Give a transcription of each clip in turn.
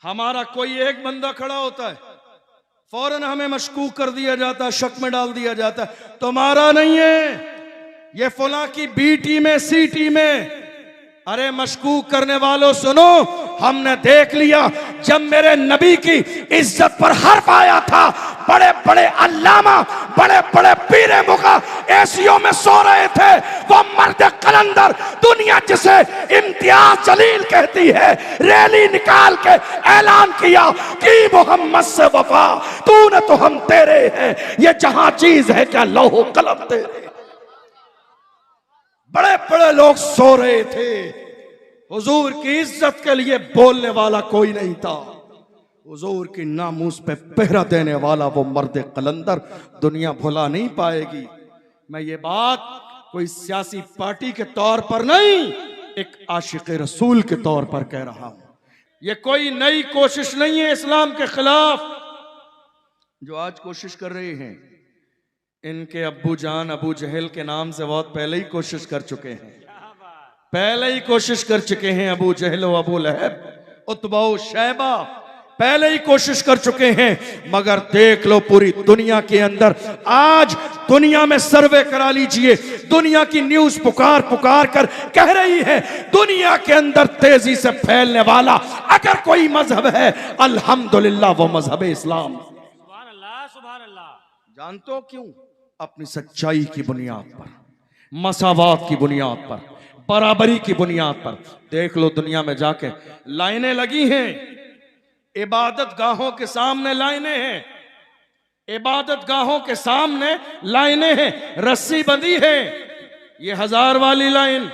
हमारा कोई एक बंदा खड़ा होता है, फौरन हमें मशकूक कर दिया जाता है, शक में डाल दिया जाता है, तुम्हारा नहीं है, ये फला की बी टीम है, सी टीम है। अरे मशकूक करने वालों सुनो, हमने देख लिया जब मेरे नबी की इज्जत पर हर्फ आया था, बड़े बड़े अल्लामा, बड़े बड़े पीरे मुगा एसियों में सो रहे थे। वो मर्द कलंदर, दुनिया जिसे इम्तियाज जलील कहती है, रैली निकाल के ऐलान किया कि मोहम्मद से वफा, तूने तो हम तेरे हैं, ये जहां चीज है क्या लौह कलम तेरे। बड़े बड़े लोग सो रहे थे, हुजूर की इज्जत के लिए बोलने वाला कोई नहीं था। हुजूर की नामूस पे पहरा देने वाला वो मर्द कलंदर दुनिया भुला नहीं पाएगी। मैं ये बात कोई सियासी पार्टी के तौर पर नहीं, एक आशिक रसूल के तौर पर कह रहा हूं। ये कोई नई कोशिश नहीं है इस्लाम के खिलाफ जो आज कोशिश कर रहे हैं। इनके अब्बू जान अबू जहल के नाम से बहुत पहले ही कोशिश कर चुके हैं, पहले ही कोशिश कर चुके हैं। अबू जहल व अबू लहब, उत्बा व शैबा पहले ही कोशिश कर चुके हैं। मगर देख लो पूरी दुनिया के अंदर, आज दुनिया में सर्वे करा लीजिए, दुनिया की न्यूज पुकार पुकार कर कह रही है, दुनिया के अंदर तेजी से फैलने वाला अगर कोई मजहब है, अल्हम्दुलिल्लाह वो मजहब इस्लाम। सुभान अल्लाह, सुभान अल्लाह। जानते हो क्यों? अपनी सच्चाई की बुनियाद पर, मसावात की बुनियाद पर, बराबरी की बुनियाद पर। देख लो दुनिया में जाके लाइनें लगी हैं, इबादत गाहों के सामने लाइनें हैं, इबादत गाहों के सामने लाइनें हैं, रस्सी बंधी है। ये 1000 वाली लाइन,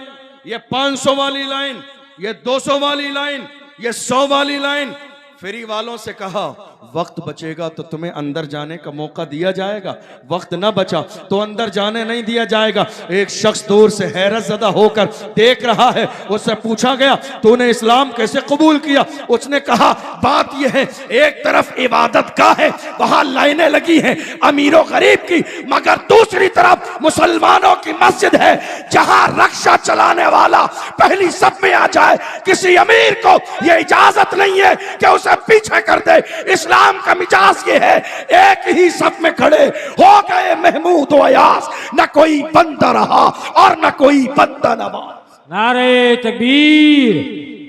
ये 500 वाली लाइन, ये 200 वाली लाइन, ये 100 वाली लाइन। फ्री वालों से कहा वक्त बचेगा तो तुम्हें अंदर जाने का मौका दिया जाएगा, वक्त ना बचा तो अंदर जाने नहीं दिया जाएगा। एक शख्स दूर से हैरत ज़दा होकर देख रहा है, उससे पूछा गया तूने इस्लाम कैसे कबूल किया? उसने कहा बात यह है, एक तरफ इबादत गाह है, वहां लाइनें लगी हैं अमीरों गरीब की, मगर दूसरी तरफ मुसलमानों की मस्जिद है, जहां रक्षा चलाने वाला पहली सब में आ जाए, किसी अमीर को यह इजाजत नहीं है कि उसे पीछे कर दे। इस्लाम का मिजाज ये है, एक ही सब में खड़े हो गए महमूद व अयास, न कोई बंदा रहा और न कोई बंदा नवाज। नारे तकबीर,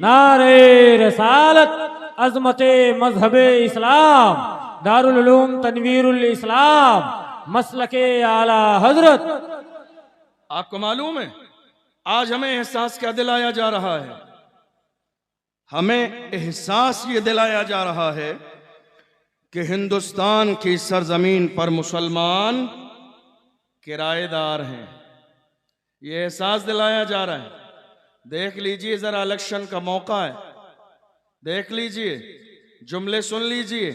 नारे रसालत, अजमते मजहबे इस्लाम, दारुल उलूम तनवीरुल इस्लाम, मसलके आला हजरत। आपको मालूम है आज हमें एहसास क्या दिलाया जा रहा है? हमें एहसास ये दिलाया जा रहा है कि हिंदुस्तान की सरजमीन पर मुसलमान किराएदार हैं। ये एहसास दिलाया जा रहा है। देख लीजिए जरा, इलेक्शन का मौका है, देख लीजिए, जुमले सुन लीजिए,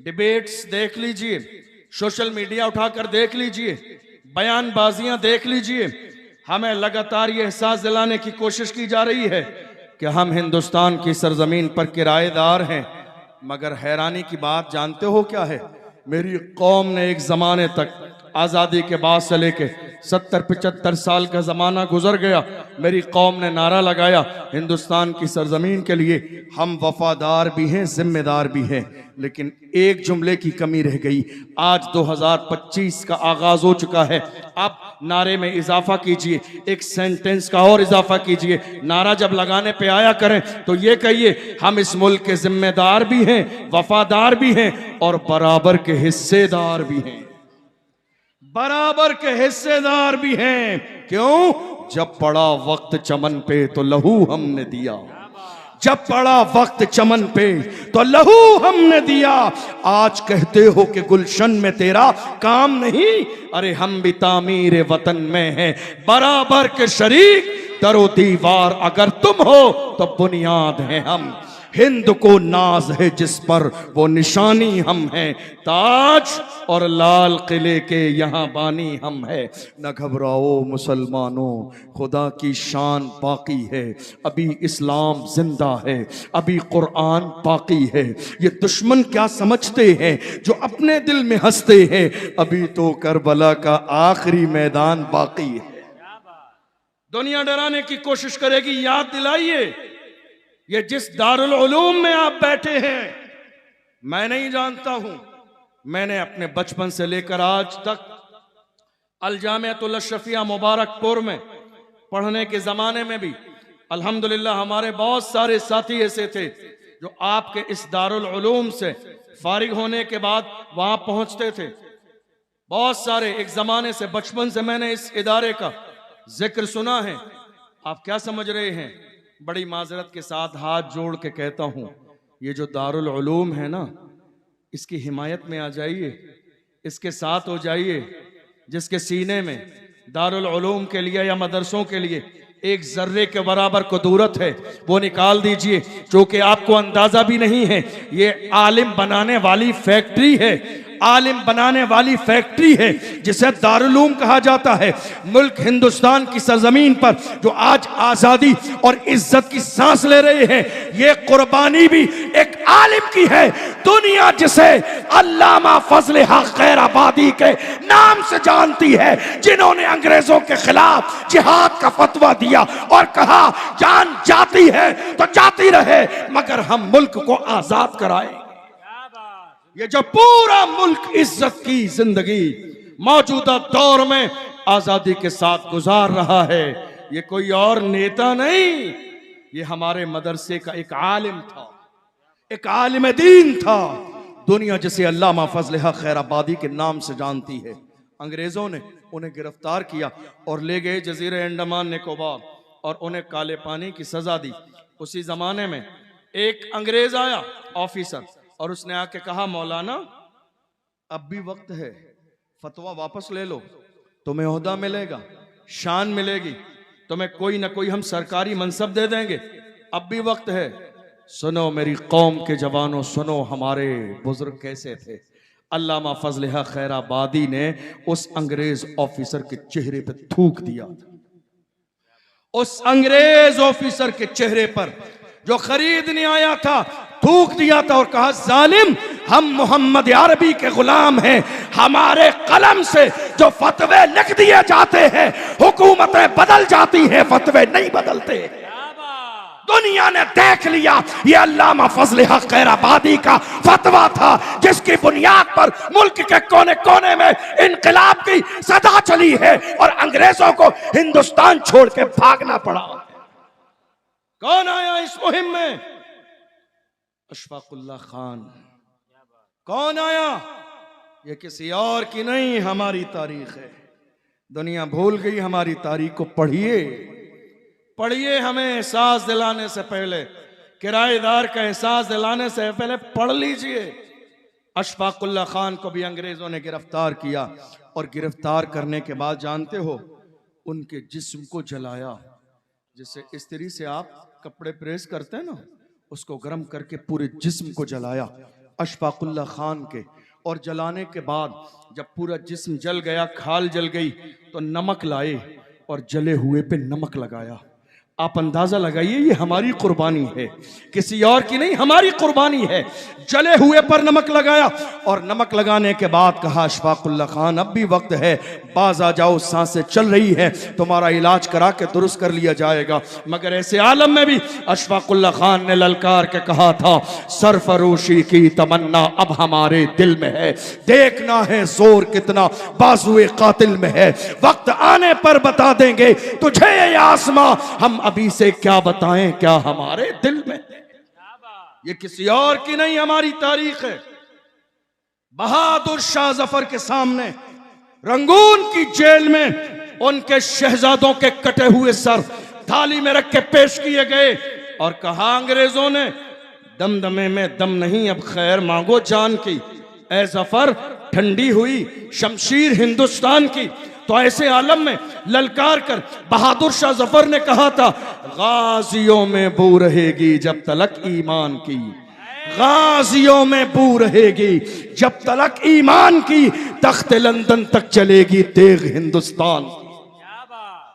डिबेट्स देख लीजिए, सोशल मीडिया उठाकर देख लीजिए, बयानबाजियां देख लीजिए। हमें लगातार ये एहसास दिलाने की कोशिश की जा रही है कि हम हिंदुस्तान की सरजमीन पर किराएदार हैं। मगर हैरानी की बात जानते हो क्या है? मेरी कौम ने एक ज़माने तक, आज़ादी के बाद से लेके 70-75 साल का ज़माना गुजर गया, मेरी कौम ने नारा लगाया हिंदुस्तान की सरजमीन के लिए हम वफादार भी हैं, जिम्मेदार भी हैं। लेकिन एक जुमले की कमी रह गई। आज 2025 का आगाज हो चुका है, अब नारे में इजाफा कीजिए, एक सेंटेंस का और इजाफा कीजिए। नारा जब लगाने पे आया करें तो ये कहिए हम इस मुल्क के जिम्मेदार भी हैं, वफादार भी हैं और बराबर के हिस्सेदार भी हैं, बराबर के हिस्सेदार भी हैं। क्यों? जब पड़ा वक्त चमन पे तो लहू हमने दिया, जब पड़ा वक्त चमन पे तो लहू हमने दिया। आज कहते हो कि गुलशन में तेरा काम नहीं, अरे हम भी तामीर वतन में हैं, बराबर के शरीक। दरो दीवार अगर तुम हो तो बुनियाद हैं हम, हिंद को नाज है जिस पर वो निशानी हम हैं, ताज और लाल किले के यहाँ बानी हम है। न घबराओ मुसलमानों, खुदा की शान बाकी है, अभी इस्लाम जिंदा है, अभी कुरान बाकी है। ये दुश्मन क्या समझते हैं जो अपने दिल में हंसते हैं, अभी तो करबला का आखिरी मैदान बाकी है। दुनिया डराने की कोशिश करेगी, याद दिलाइए ये जिस दारुल उलूम में आप बैठे हैं, मैं नहीं जानता हूं। मैंने अपने बचपन से लेकर आज तक अल जामिअतुल अशरफिया मुबारकपुर में पढ़ने के जमाने में भी अल्हम्दुलिल्लाह हमारे बहुत सारे साथी ऐसे थे जो आपके इस दारुल उलूम से फारिग होने के बाद वहां पहुंचते थे। बहुत सारे, एक जमाने से, बचपन से मैंने इस इदारे का जिक्र सुना है। आप क्या समझ रहे हैं? बड़ी माजरत के साथ हाथ जोड़ के कहता हूं, ये जो दारुल उलूम है ना, इसकी हिमायत में आ जाइए, इसके साथ हो जाइए। जिसके सीने में दारुल उलूम के लिए या मदरसों के लिए एक जर्रे के बराबर कुदूरत है, वो निकाल दीजिए। क्योंकि आपको अंदाजा भी नहीं है, ये आलिम बनाने वाली फैक्ट्री है, आलिम बनाने वाली फैक्ट्री है जिसे दारुल उलूम कहा जाता है। मुल्क हिंदुस्तान की सरजमीन पर जो आज आजादी और इज्जत की सांस ले रहे हैं, ये कुर्बानी भी एक आलिम की है। दुनिया जिसे अल्लामा फजल हक खैराबादी के नाम से जानती है, जिन्होंने अंग्रेजों के खिलाफ जिहाद का फतवा दिया और कहा जान जाती है तो जाती रहे, मगर हम मुल्क को आजाद कराएं। ये जो पूरा मुल्क इज्जत की जिंदगी मौजूदा दौर में आजादी के साथ गुजार रहा है, ये कोई और नेता नहीं, ये हमारे मदरसे का एक आलिम था, एक आलिम दीन था। दुनिया जिसे अल्लामा फजल हक खैराबादी के नाम से जानती है। अंग्रेजों ने उन्हें गिरफ्तार किया और ले गए जजीरे अंडमान निकोबार और उन्हें काले पानी की सजा दी। उसी जमाने में एक अंग्रेज आया, ऑफिसर, और उसने आके कहा, मौलाना अब भी वक्त है, फतवा वापस ले लो, तुम्हें ओहदा मिलेगा, शान मिलेगी, तुम्हें कोई ना कोई हम सरकारी मनसब दे देंगे, अब भी वक्त है। सुनो मेरी कौम के जवानों, सुनो हमारे बुजुर्ग कैसे थे। अल्लामा फजल हक खैराबादी ने उस अंग्रेज ऑफिसर के चेहरे पे थूक दिया। उस अंग्रेज ऑफिसर के चेहरे पर जो खरीदने आया था थूक दिया था और कहा, जालिम, हम मोहम्मद अरबी के गुलाम हैं, हमारे कलम से जो फतवे लिख दिए जाते हैं हुकूमतें बदल जाती हैं, फतवे नहीं बदलते। दुनिया ने देख लिया, ये अल्लामा फजल हक खैराबादी का फतवा था जिसकी बुनियाद पर मुल्क के कोने कोने में इनकलाब की सदा चली है और अंग्रेजों को हिंदुस्तान छोड़ के भागना पड़ा। कौन आया इस मुहिम में? अशफाकुल्लाह खान। कौन आया? ये किसी और की नहीं, हमारी तारीख है। दुनिया भूल गई हमारी तारीख को। पढ़िए पढ़िए, हमें एहसास दिलाने से पहले, किराएदार का एहसास दिलाने से पहले पढ़ लीजिए। अशफाकुल्लाह खान को भी अंग्रेजों ने गिरफ्तार किया और गिरफ्तार करने के बाद जानते हो, उनके जिस्म को जलाया। जिससे इस्त्री से आप कपड़े प्रेस करते हैं ना, उसको गर्म करके पूरे जिस्म को जलाया अशफाकुल्लाह खान के। और जलाने के बाद जब पूरा जिस्म जल गया, खाल जल गई, तो नमक लाए और जले हुए पे नमक लगाया। आप अंदाजा लगाइए, ये हमारी कुर्बानी है, किसी और की नहीं, हमारी कुर्बानी है। जले हुए पर नमक लगाया और नमक लगाने के बाद कहा, अशफाकुल्लाह खान अब भी वक्त है, बाज आ जाओ, सांसें चल रही हैं, तुम्हारा इलाज करा के दुरुस्त कर लिया जाएगा। मगर ऐसे आलम में भी अशफाकुल्लाह खान ने ललकार के कहा था, सरफरोशी की तमन्ना अब हमारे दिल में है, देखना है जोर कितना बाजुए कातिल में है, वक्त आने पर बता देंगे तुझे ये आसमां, हम अभी से क्या बताएं क्या हमारे दिल में। ये किसी और की नहीं, हमारी तारीख है। बहादुर शाह जफर के सामने रंगून की जेल में उनके शहजादों के कटे हुए सर थाली में रख के पेश किए गए और कहा, अंग्रेजों ने दमदमे में दम नहीं, अब खैर मांगो जान की। ए जफर, ठंडी हुई शमशीर हिंदुस्तान की। तो ऐसे आलम में ललकार कर बहादुर शाह जफर ने कहा था, गाजियों में बू रहेगी जब तलक ईमान की, गाजियों में बू रहेगी जब तलक ईमान की, तख्त लंदन तक चलेगी तेग हिंदुस्तान।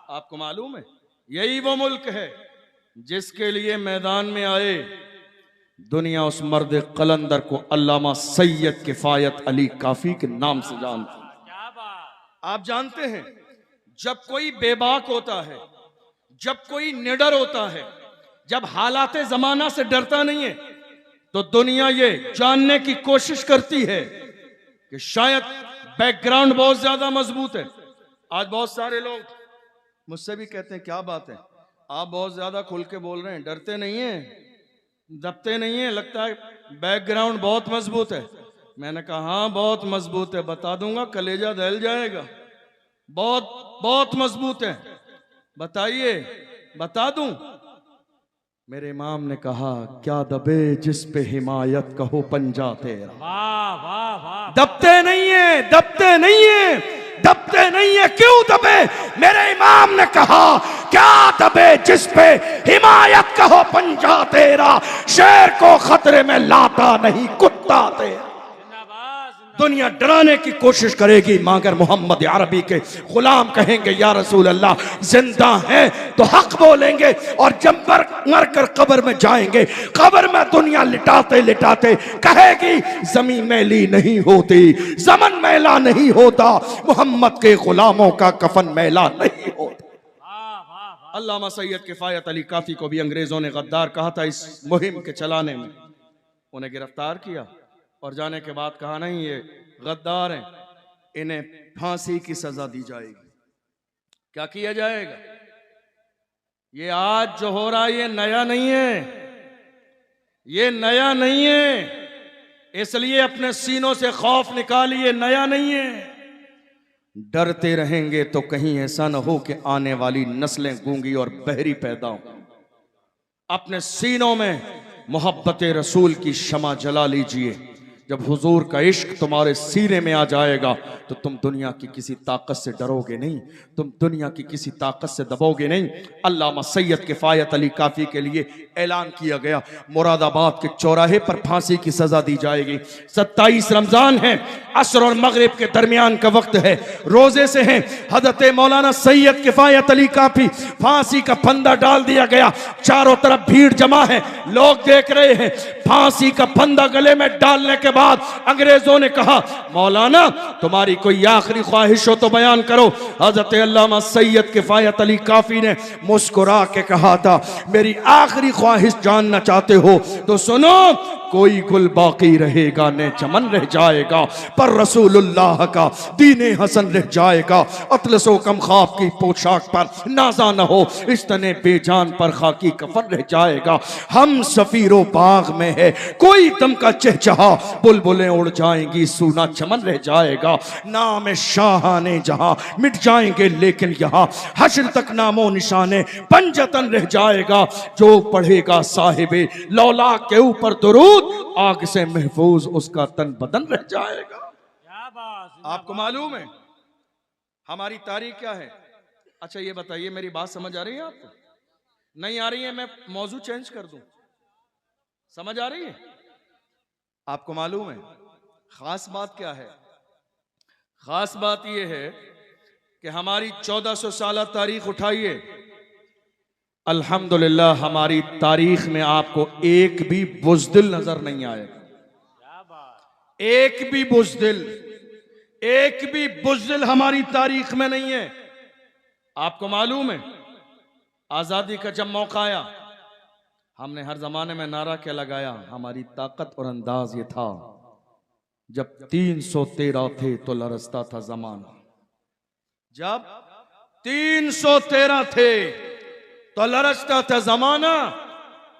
आपको मालूम है, यही वो मुल्क है जिसके लिए मैदान में आए दुनिया उस मर्द कलंदर को अल्लामा सैयद किफायत अली काफी के नाम से जानती। आप जानते हैं, जब कोई बेबाक होता है, जब कोई निडर होता है, जब हालात जमाना से डरता नहीं है तो दुनिया ये जानने की कोशिश करती है कि शायद बैकग्राउंड बहुत ज्यादा मजबूत है। आज बहुत सारे लोग मुझसे भी कहते हैं, क्या बात है आप बहुत ज्यादा खुल के बोल रहे हैं, डरते नहीं हैं, दबते नहीं हैं, लगता है बैकग्राउंड बहुत मजबूत है। मैंने कहा हाँ बहुत मजबूत है, बता दूंगा, कलेजा दहल जाएगा। बहुत बहुत मजबूत है, बताइए, बता दूं। मेरे इमाम ने कहा, क्या दबे जिस पे हिमायत कहो पंजा तेरा। वाह वाह वाह। दबते नहीं है, दबते नहीं है, दबते नहीं है, क्यों दबे? मेरे इमाम ने कहा, क्या दबे जिस पे हिमायत कहो पंजा तेरा। शेर को खतरे में लाता नहीं कुत्ता तेरा। दुनिया डराने की कोशिश करेगी मगर मोहम्मद अरबी के गुलाम कहेंगे, या रसूल अल्लाह जिंदा हैं तो हक बोलेंगे, और जब मर कर कब्र में जाएंगे, कब्र में दुनिया लिटाते लिटाते कहेगी जमीन मैली नहीं होती, ज़मन मैला नहीं होता, मोहम्मद के गुलामों का कफन मैला नहीं होता। अल्लामा सैयद किफायत अली काफी को भी अंग्रेजों ने गद्दार कहा था इस मुहिम के चलाने में। उन्हें गिरफ्तार किया और जाने के बाद कहा, नहीं ये गद्दार हैं, इन्हें फांसी की सजा दी जाएगी। क्या किया जाएगा? ये आज जो हो रहा है ये नया नहीं है, ये नया नहीं है, इसलिए अपने सीनों से खौफ निकालिए, नया नहीं है। डरते रहेंगे तो कहीं ऐसा न हो कि आने वाली नस्लें गूंगी और बहरी पैदा हो। अपने सीनों में मोहब्बत रसूल की शमा जला लीजिए। जब हुजूर का इश्क तुम्हारे सीने में आ जाएगा तो तुम दुनिया की किसी ताकत से डरोगे नहीं, तुम दुनिया की किसी ताकत से दबोगे नहीं। अल्लामा सैयद किफायत अली काफी के लिए ऐलान किया गया, मुरादाबाद के चौराहे पर फांसी की सजा दी जाएगी। 27 रमजान है, असर और मगरिब के दरमियान का वक्त है, रोजे से हैं। हजरत मौलाना सैयद किफायत अली काफी फांसी का फंदा डाल दिया गया, चारों तरफ भीड़ जमा है, लोग देख रहे हैं। फांसी का फंदा गले में डालने के बाद अंग्रेजों ने कहा, मौलाना तुम्हारी कोई आखिरी ख्वाहिश हो तो बयान करो। हजरत अल्लामा सैयद किफायत अली काफी ने मुस्कुरा के कहा था, मेरी आखिरी ख्वाहिश जानना चाहते हो तो सुनो, कोई गुल बाकी रहेगा न चमन रह जाएगा, पर रसूलुल्लाह का दीने हसन रह जाएगा। अतलसो कम खाफ की पोशाक पर नाजा न हो, इस तने बेजान पर खाकी कफन रह जाएगा। हम सफीरो बाग में है, कोई दम का चहचहा, बुलबुलें उड़ जाएंगी, सूना चमन रह जाएगा। नाम शाहाने जहां मिट जाएंगे, लेकिन यहाँ हश्र तक नामो निशाने पंजतन रह जाएगा। जो पढ़ेगा साहिबे लौला के ऊपर दुरूद, आग से महफूज उसका तन बदन रह जाएगा। आपको मालूम है हमारी तारीख क्या है? अच्छा ये बताइए, मेरी बात समझ आ रही है आपको? नहीं आ रही है, मैं मौजू चेंज कर दूं। समझ आ रही है? आपको मालूम है खास बात क्या है? खास बात यह है कि हमारी 1400 साल तारीख उठाइए, अल्हम्दुलिल्लाह हमारी तारीख में आपको एक भी बुज़दिल नजर नहीं आएगा। एक भी बुज़दिल, एक भी बुज़दिल हमारी तारीख में नहीं है। आपको मालूम है आजादी का जब मौका आया, हमने हर जमाने में नारा क्या लगाया? हमारी ताकत और अंदाज ये था, जब 313 थे तो लरसता था जमाना। जब 313 थे तो लरसता था जमाना।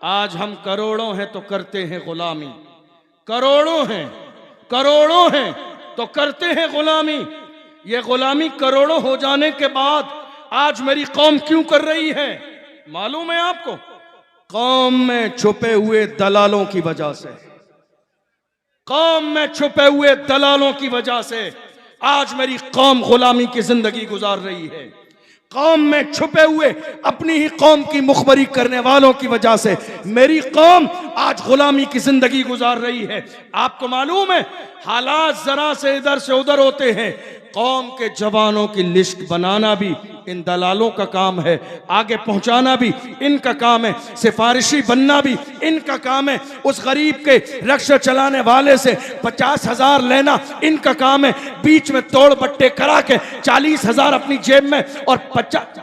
आज हम करोड़ों हैं तो करते हैं गुलामी, करोड़ों हैं, करोड़ों हैं तो करते हैं गुलामी। ये गुलामी करोड़ों हो जाने के बाद आज मेरी कौम क्यों कर रही है मालूम है आपको? कौम में छुपे हुए दलालों की वजह से, कौम में छुपे हुए दलालों की वजह से आज मेरी कौम गुलामी की जिंदगी गुजार रही है। कौम में छुपे हुए अपनी ही कौम की मुखबरी करने वालों की वजह से मेरी कौम आज गुलामी की जिंदगी गुजार रही है। आपको मालूम है हालात जरा से इधर से उधर होते हैं, कौम के जवानों की लिस्ट बनाना भी इन दलालों का काम है, आगे पहुंचाना भी इनका काम है, सिफारिशी बनना भी इनका काम है, उस गरीब के रक्षा चलाने वाले से 50,000 लेना इनका काम है, बीच में तोड़ बट्टे करा के 40,000 अपनी जेब में और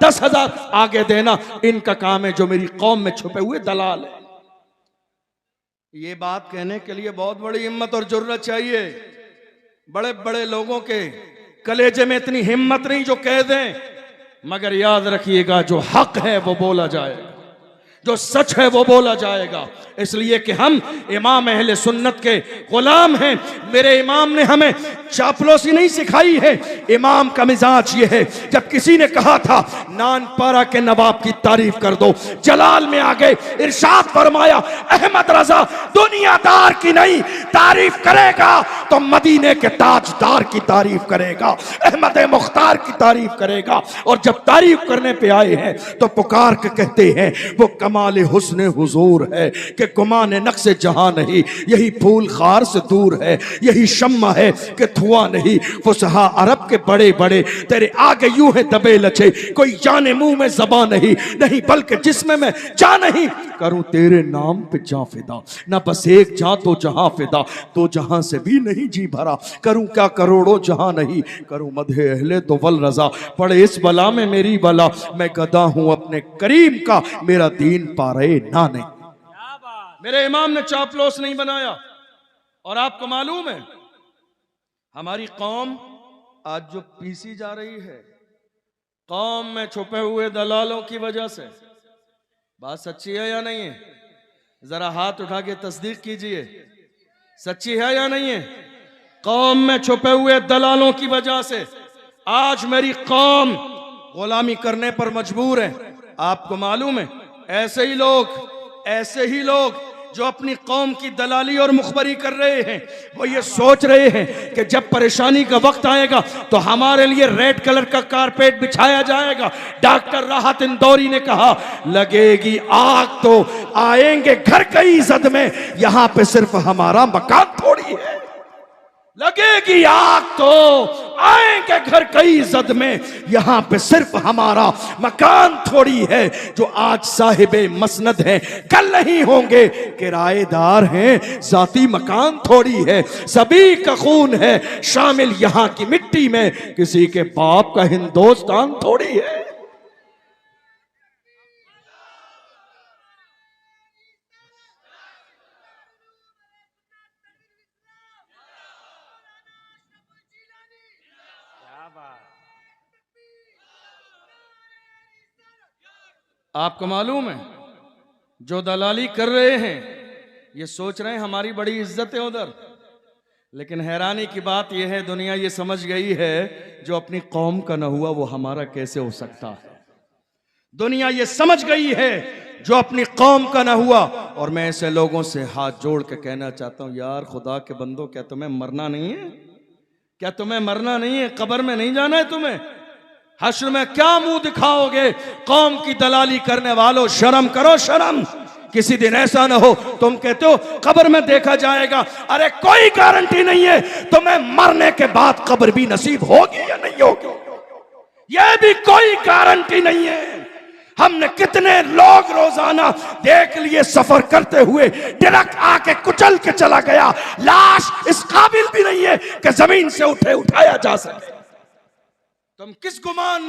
10,000 आगे देना इनका काम है, जो मेरी कौम में छुपे हुए दलाल है। ये बात कहने के लिए बहुत बड़ी हिम्मत और जुर्रत चाहिए। बड़े बड़े लोगों के कलेजे में इतनी हिम्मत नहीं जो कह दें, मगर याद रखिएगा जो हक है वो बोला जाएगा, जो सच है वो बोला जाएगा। इसलिए कि हम इमाम अहले सुन्नत के गुलाम हैं। मेरे इमाम ने हमें चापलूसी नहीं सिखाई है। इमाम का मिजाज ये है, जब किसी ने कहा था नानपारा के नवाब की तारीफ कर दो, जलाल में आ गए, इरशाद फरमाया अहमद रजा दुनियादार की नहीं तारीफ करेगा तो मदीने के ताजदार की तारीफ करेगा, अहमद मुख्तार की तारीफ करेगा। और जब तारीफ करने पे आए हैं तो पुकार के कहते हैं वो कमाल हुस्न हुजूर है कि गुमान नक्शे जहां नहीं, यही फूल खार से दूर है, यही शम्मा है कि धुआं नहीं। फुसहा अरब के बड़े बड़े तेरे आगे यूं है दबे लचे, कोई जाने मुंह में ज़बां नहीं, नहीं बल्कि जिस्म में जा नहीं। करूं तेरे नाम पे जां फिदा, ना बस एक जां तो जहां फिदा, तो जहां से भी नहीं जी भरा। करूं क्या करोड़ों जहां नहीं, करूं मदहे अहले तो वल रजा। पड़े इस बला में मेरी बला, मैं गदा हूं अपने करीम का, मेरा दीन पारे नाने। मेरे इमाम ने चापलूस नहीं बनाया। और आपको मालूम है हमारी कौम आज जो पीसी जा रही है, कौम में छुपे हुए दलालों की वजह से। बात सच्ची है या नहीं है? जरा हाथ उठा के तस्दीक कीजिए, सच्ची है या नहीं है? कौम में छुपे हुए दलालों की वजह से आज मेरी कौम गुलामी करने पर मजबूर है। आपको मालूम है ऐसे ही लोग जो अपनी कौम की दलाली और मुखबरी कर रहे हैं, वो ये सोच रहे हैं कि जब परेशानी का वक्त आएगा तो हमारे लिए रेड कलर का कारपेट बिछाया जाएगा। डॉक्टर राहत इंदौरी ने कहा लगेगी आग तो आएंगे घर कई जद में, यहां पे सिर्फ हमारा मकान थोड़ी है। लगेगी आग तो आएंगे घर कई जद में, यहां पे सिर्फ हमारा मकान थोड़ी है। जो आज साहिबे मसनद हैं कल नहीं होंगे किराएदार हैं, जाती मकान थोड़ी है। सभी का खून है शामिल यहां की मिट्टी में, किसी के बाप का हिंदुस्तान थोड़ी है। आपको मालूम है जो दलाली कर रहे हैं ये सोच रहे हैं हमारी बड़ी इज्जत है उधर, लेकिन हैरानी की बात यह है दुनिया ये समझ गई है जो अपनी कौम का न हुआ वो हमारा कैसे हो सकता है। दुनिया ये समझ गई है जो अपनी कौम का न हुआ। और मैं ऐसे लोगों से हाथ जोड़ के कहना चाहता हूं, यार खुदा के बंदो, क्या तुम्हें मरना नहीं है? क्या तुम्हें मरना नहीं है? कब्र में नहीं जाना है तुम्हें? हश्र में क्या मुंह दिखाओगे? कौम की दलाली करने वालों, शर्म करो शर्म। किसी दिन ऐसा ना हो तुम कहते हो कब्र में देखा जाएगा। अरे कोई गारंटी नहीं है तुम्हें मरने के बाद कब्र भी नसीब होगी या नहीं होगी, यह भी कोई गारंटी नहीं है। हमने कितने लोग रोजाना देख लिए सफर करते हुए ट्रक आके कुचल के चला गया, लाश इस काबिल भी नहीं है कि जमीन से उठाया जा सके। तुम किस गुमान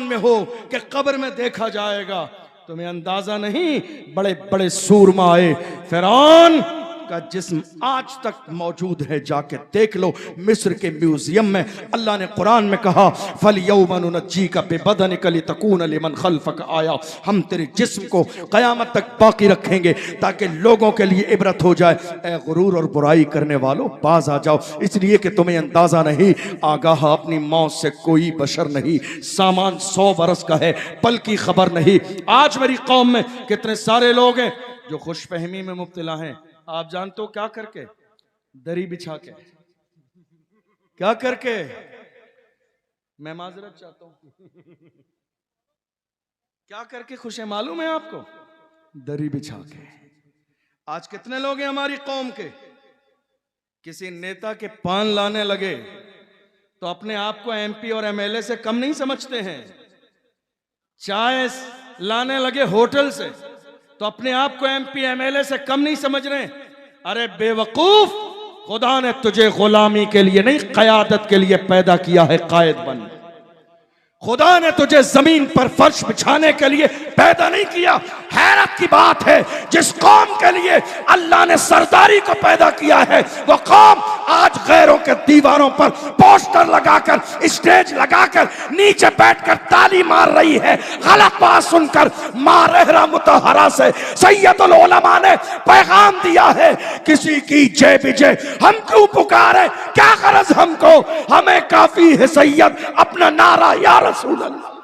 में हो कि कब्र में देखा जाएगा? तुम्हें अंदाजा नहीं, बड़े बड़े सूरमा आए, फिरौन का जिस्म आज तक मौजूद है, जाके देख लो मिस्र के म्यूजियम में। अल्लाह ने कुरान में कहा फल यौमा नुनज्जीका बिबदनिका लितकून लिमन खल्फक आया, हम तेरे जिस्म को कयामत तक बाकी रखेंगे ताकि लोगों के लिए इबरत हो जाए। ए गुरूर और बुराई करने वालों बाज आ जाओ, इसलिए कि तुम्हें अंदाजा नहीं, आगाह अपनी मौत से कोई बशर नहीं, सामान 100 बरस का है, पल की खबर नहीं। आज मेरी कौम में कितने सारे लोग हैं जो खुशफहमी में मुब्तला हैं। आप जानते हो क्या करके? दरी बिछा के। क्या करके? मैं माजरत चाहता हूं, क्या करके खुश है मालूम है आपको? दरी बिछा के। आज कितने लोग हैं हमारी कौम के, किसी नेता के पान लाने लगे, तो अपने आप को एमपी और एमएलए से कम नहीं समझते हैं। चाय लाने लगे होटल से तो अपने आप को एमपी एमएलए से कम नहीं समझ रहे। अरे बेवकूफ, खुदा ने तुझे गुलामी के लिए नहीं क़यादत के लिए पैदा किया है, कायद बन। खुदा ने तुझे जमीन पर फर्श बिछाने के लिए पैदा नहीं किया। हैरत की बात है, जिस कौम के लिए अल्लाह ने सरदारी को पैदा किया है, वो कौम आज गैरों के दीवारों पर पोस्टर लगाकर, स्टेज लगाकर, नीचे बैठकर ताली मार रही है। गलत बात सुनकर माँ रहरा मुतहरा से सैयदुल उलमा ने पैगाम दिया है, किसी की जय विजय हम क्यों पुकारे, क्या गरज हमको, हमें काफी है सैयद अपना नारा या रसूल अल्लाह।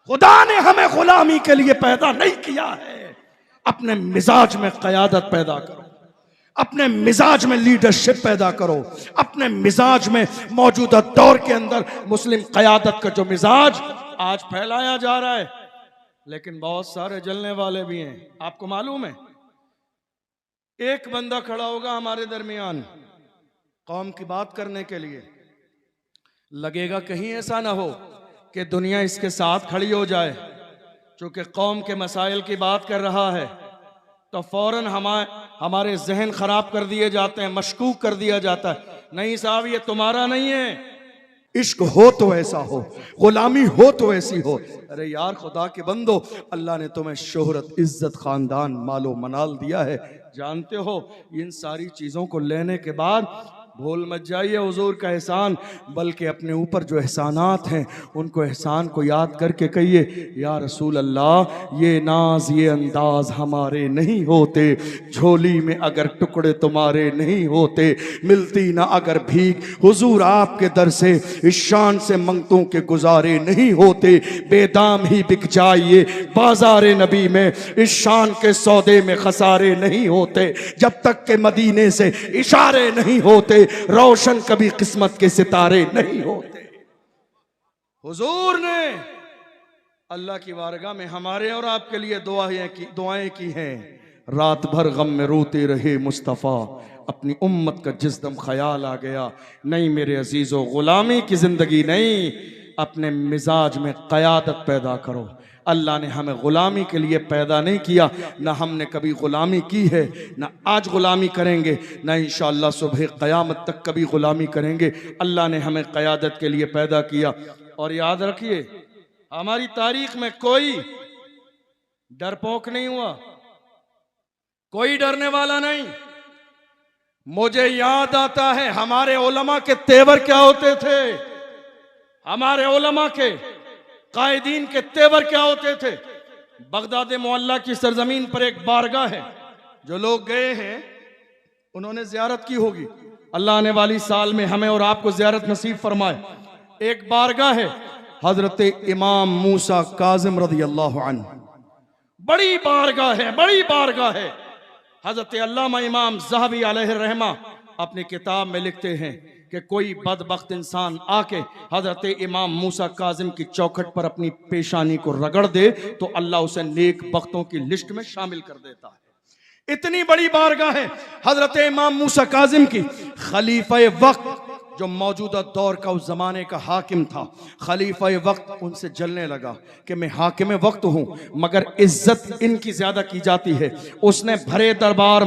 खुदा ने हमें गुलामी के लिए पैदा नहीं किया है। अपने मिजाज में क़यादत पैदा करो, अपने मिजाज में लीडरशिप पैदा करो, अपने मिजाज में मौजूदा दौर के अंदर मुस्लिम क़यादत का जो मिजाज आज फैलाया जा रहा है, लेकिन बहुत सारे जलने वाले भी हैं। आपको मालूम है, एक बंदा खड़ा होगा हमारे दरमियान कौम की बात करने के लिए, लगेगा कहीं ऐसा ना हो कि दुनिया इसके साथ खड़ी हो जाए। चूंकि कौम के मसाइल की बात कर रहा है तो फौरन हमारे जहन खराब कर दिए जाते हैं, मशकूक कर दिया जाता है। नहीं साहब, ये तुम्हारा नहीं है। इश्क हो तो ऐसा हो, गुलामी हो तो ऐसी हो। अरे यार खुदा के बंदो, अल्लाह ने तुम्हें शोहरत, इज्जत, खानदान, मालो मनाल दिया है, जानते हो। इन सारी चीज़ों को लेने के बाद भूल मत जाइए हुजूर का एहसान, बल्कि अपने ऊपर जो एहसानात हैं उनको, एहसान को याद करके कहिए, या रसूल अल्लाह ये नाज ये अंदाज हमारे नहीं होते, झोली में अगर टुकड़े तुम्हारे नहीं होते, मिलती ना अगर भीख हुजूर आपके दर से, इस शान से मंगतों के गुजारे नहीं होते, बेदाम ही बिक जाइए बाजारे नबी में, इस शान के सौदे में खसारे नहीं होते, जब तक के मदीने से इशारे नहीं होते, रोशन कभी किस्मत के सितारे नहीं होते। हुजूर ने अल्लाह की बारगाह में हमारे और आपके लिए दुआएं की हैं। रात भर गम में रोते रहे मुस्तफ़ा, अपनी उम्मत का जिस दम ख्याल आ गया, नहीं मेरे अजीजों, गुलामी की जिंदगी नहीं, अपने मिजाज में क़यादत पैदा करो। अल्लाह ने हमें ग़ुलामी के लिए पैदा नहीं किया, ना हमने कभी ग़ुलामी की है, ना आज ग़ुलामी करेंगे, ना इंशाअल्लाह सुबह क़यामत तक कभी ग़ुलामी करेंगे। अल्लाह ने हमें क़यादत के लिए पैदा किया। और याद रखिए, हमारी तारीख में कोई डरपोक नहीं हुआ, कोई डरने वाला नहीं। मुझे याद आता है हमारे उलमा के तेवर क्या होते थे, हमारे उलमा के कायदीन के तेवर क्या होते थे। बगदाद मुअल्ला की सरजमीन पर एक बारगाह है, जो लोग गए हैं उन्होंने जियारत की होगी। अल्लाह आने वाली साल में हमें और आपको जियारत नसीब फरमाए। एक बारगाह है हजरत इमाम मूसा काजिम रज़ी अल्लाह अन्हु, बड़ी बारगाह है, बड़ी बारगाह है। हजरत अल्लामा इमाम ज़हबी अलैहि रहमा अपनी किताब में लिखते हैं कि कोई बदबख्त इंसान आके हजरत इमाम मूसा काजिम की चौखट पर अपनी पेशानी को रगड़ दे तो अल्लाह उसे नेक बख्तों की लिस्ट में शामिल कर देता है। इतनी बड़ी बारगाह है हजरत इमाम मूसा काजिम की। खलीफा वक्त जो मौजूदा दौर का उस जमाने का हाकिम था, खलीफा वक्त उनसे जलने लगा कि मैं हाकिम वक्त हूँ मगर इज्जत इनकी ज्यादा की जाती है। उसने भरे दरबार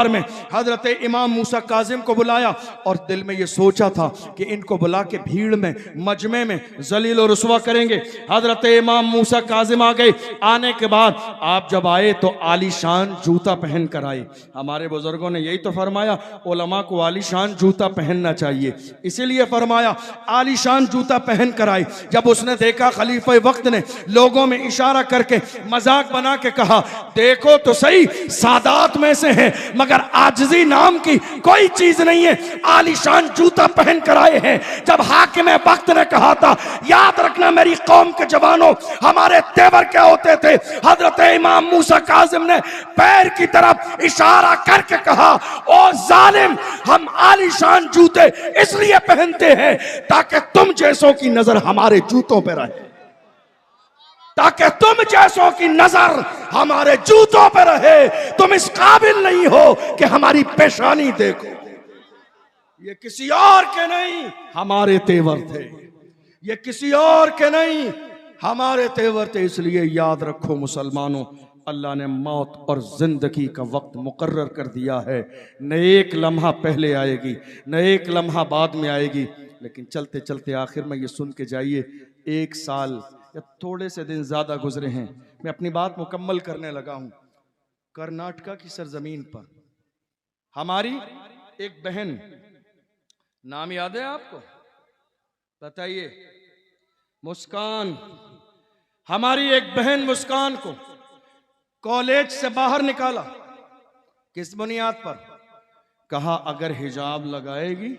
में हजरत इमाम मूसा काजिम को बुलाया और दिल में ये सोचा था कि इनको बुला के भीड़ में, मजमे में जलील और रुसवा करेंगे। हजरत इमाम मूसा काजिम आ गए। आने के बाद आप जब आए तो आलीशान जूता पहन कर आए। हमारे बुजुर्गों ने यही तो फरमाया, उलमा को आलीशान जूता पहनना चाहिए, इसीलिए फरमाया आलीशान जूता पहन कर आए। जब उसने देखा खलीफा वक्त ने लोगों में इशारा करके मजाक बना के कहा, देखो तो सही सादात में से है मगर आजिज़ी नाम की कोई चीज नहीं है, आलीशान जूता पहन कर आए हैं। जब हाकिम वक्त ने कहा था, याद रखना मेरी कौम के जवानों, हमारे तेवर क्या होते थे, हजरत इमाम मूसा काजिम ने पैर की तरफ इशारा करके कहा, ओ जालिम, हम आलीशान जूते इसलिए पहनते हैं ताकि तुम जैसों की नजर हमारे जूतों पर रहे, ताकि तुम जैसों की नजर हमारे जूतों पर रहे। तुम इस काबिल नहीं हो कि हमारी पेशानी देखो। ये किसी और के नहीं हमारे तेवर थे, ये किसी और के नहीं हमारे तेवर थे। इसलिए याद रखो मुसलमानों, अल्लाह ने मौत और जिंदगी का वक्त मुकर्रर कर दिया है। न एक लम्हा पहले आएगी, न एक लम्हा बाद में आएगी। लेकिन चलते चलते आखिर में ये सुन के जाइए, 1 साल या थोड़े से दिन ज्यादा गुजरे हैं, मैं अपनी बात मुकम्मल करने लगा हूं। कर्नाटका की सरजमीन पर हमारी एक बहन, नाम याद है आपको? बताइए। मुस्कान। हमारी एक बहन मुस्कान को कॉलेज से बाहर निकाला। किस बुनियाद पर? कहा अगर हिजाब लगाएगी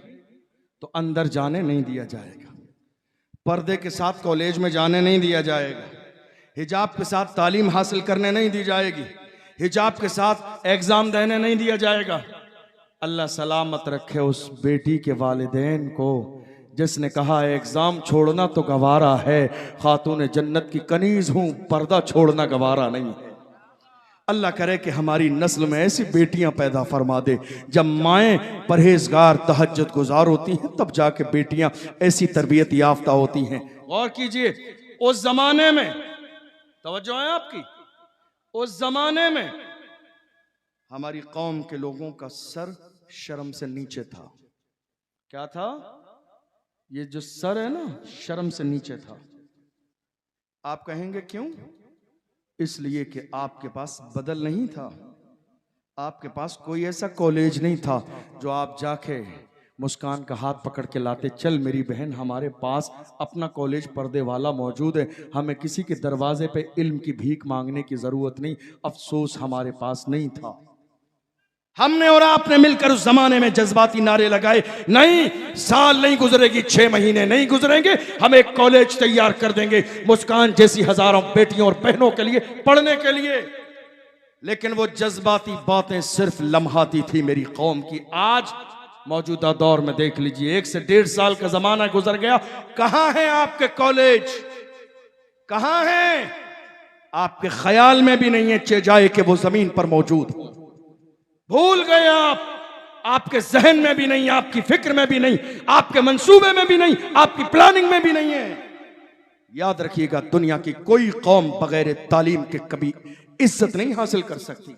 तो अंदर जाने नहीं दिया जाएगा, पर्दे के साथ कॉलेज में जाने नहीं दिया जाएगा, हिजाब के साथ तालीम हासिल करने नहीं दी जाएगी, हिजाब के साथ एग्जाम देने नहीं दिया जाएगा। अल्लाह सलामत रखे उस बेटी के वालिदैन को जिसने कहा एग्जाम छोड़ना तो गवारा है, खातून जन्नत की कनीज हूं, पर्दा छोड़ना गवारा नहीं है। अल्लाह करे कि हमारी नस्ल में ऐसी बेटियां पैदा फरमा दे, जब माएँ परहेजगार तहज्जुद गुजार होती हैं तब जाके बेटियां ऐसी तरबियत याफ्ता होती हैं। गौर कीजिए, उस जमाने में, तवज्जो है आपकी, उस जमाने में हमारी कौम के लोगों का सर शर्म से नीचे था। क्या था? ये जो सर है ना, शर्म से नीचे था। आप कहेंगे क्यों? इसलिए कि आपके पास बदल नहीं था, आपके पास कोई ऐसा कॉलेज नहीं था जो आप जाके मुस्कान का हाथ पकड़ के लाते, चल मेरी बहन हमारे पास अपना कॉलेज पर्दे वाला मौजूद है, हमें किसी के दरवाजे पे इल्म की भीख मांगने की जरूरत नहीं। अफसोस हमारे पास नहीं था। हमने और आपने मिलकर उस जमाने में जज्बाती नारे लगाए, नहीं साल नहीं गुजरेगी, 6 महीने नहीं गुजरेंगे, हम एक कॉलेज तैयार कर देंगे मुस्कान जैसी हजारों बेटियों और बहनों के लिए पढ़ने के लिए। लेकिन वो जज्बाती बातें सिर्फ लम्हाती थी मेरी कौम की। आज मौजूदा दौर में देख लीजिए, 1 से 1.5 साल का जमाना गुजर गया, कहां है आपके कॉलेज? कहां है? आपके ख्याल में भी नहीं है चे जाए कि वो जमीन पर मौजूद हो। भूल गए आप, आपके जहन में भी नहीं, आपकी फिक्र में भी नहीं, आपके मंसूबे में भी नहीं, आपकी प्लानिंग में भी नहीं है। याद रखिएगा, दुनिया की कोई कौम बगैर तालीम के कभी इज्जत नहीं हासिल कर सकती।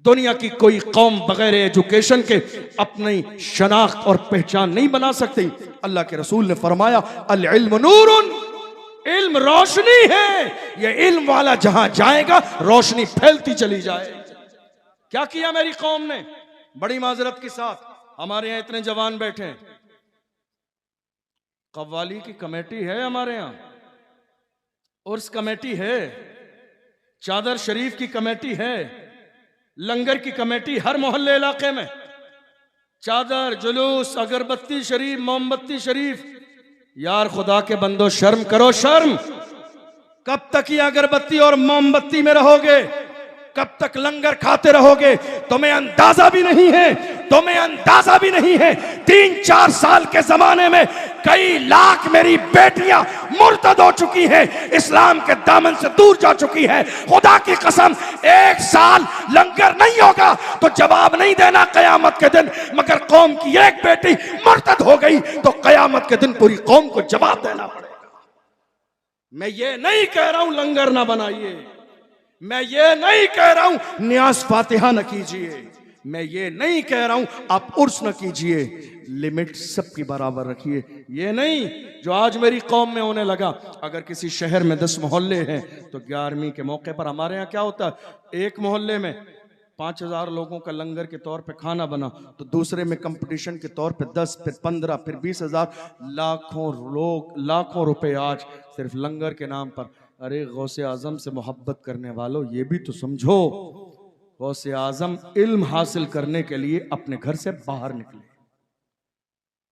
दुनिया की कोई कौम बगैर एजुकेशन के अपनी शनाख्त और पहचान नहीं बना सकती। अल्लाह के रसूल ने फरमाया, अल इल्म नूरुन, इल्म रोशनी है, ये इल्म वाला जहां जाएगा रोशनी फैलती चली जाएगी। क्या किया मेरी कौम ने? बड़ी माजरत के साथ, हमारे यहां इतने जवान बैठे हैं, कव्वाली की कमेटी है हमारे यहां, उर्स कमेटी है, चादर शरीफ की कमेटी है, लंगर की कमेटी हर मोहल्ले इलाके में, चादर, जुलूस, अगरबत्ती शरीफ, मोमबत्ती शरीफ। यार खुदा के बंदो शर्म करो, शर्म। कब तक ये अगरबत्ती और मोमबत्ती में रहोगे? कब तक लंगर खाते रहोगे? तुम्हें अंदाजा भी नहीं है, तुम्हें अंदाजा भी नहीं है, 3-4 साल के जमाने में कई लाख मेरी बेटियां मुर्तद हो चुकी हैं, इस्लाम के दामन से दूर जा चुकी है। खुदा की कसम, 1 साल लंगर नहीं होगा तो जवाब नहीं देना कयामत के दिन। मगर कौम की एक बेटी मुर्तद हो गई तो कयामत के दिन पूरी कौम को जवाब देना पड़ेगा। मैं ये नहीं कह रहा हूं लंगर ना बनाइए, मैं ये नहीं कह रहा हूं नियाज फातिहा न कीजिए, मैं ये नहीं कह रहा हूं आप उर्स न कीजिए, लिमिट सबकी बराबर रखिए। ये नहीं जो आज मेरी कौम में होने लगा। अगर किसी शहर में 10 मोहल्ले हैं तो 11वीं के मौके पर हमारे यहाँ क्या होता है, एक मोहल्ले में 5000 लोगों का लंगर के तौर पे खाना बना तो दूसरे में कंपटीशन के तौर पे 10, फिर 15, फिर 20,000, लाखों लोग, लाखों रुपए आज सिर्फ लंगर के नाम पर। अरे गौसे आजम से मोहब्बत करने वालों, ये भी तो समझो, गौसे आजम इल्म हासिल करने के लिए अपने घर से बाहर निकले,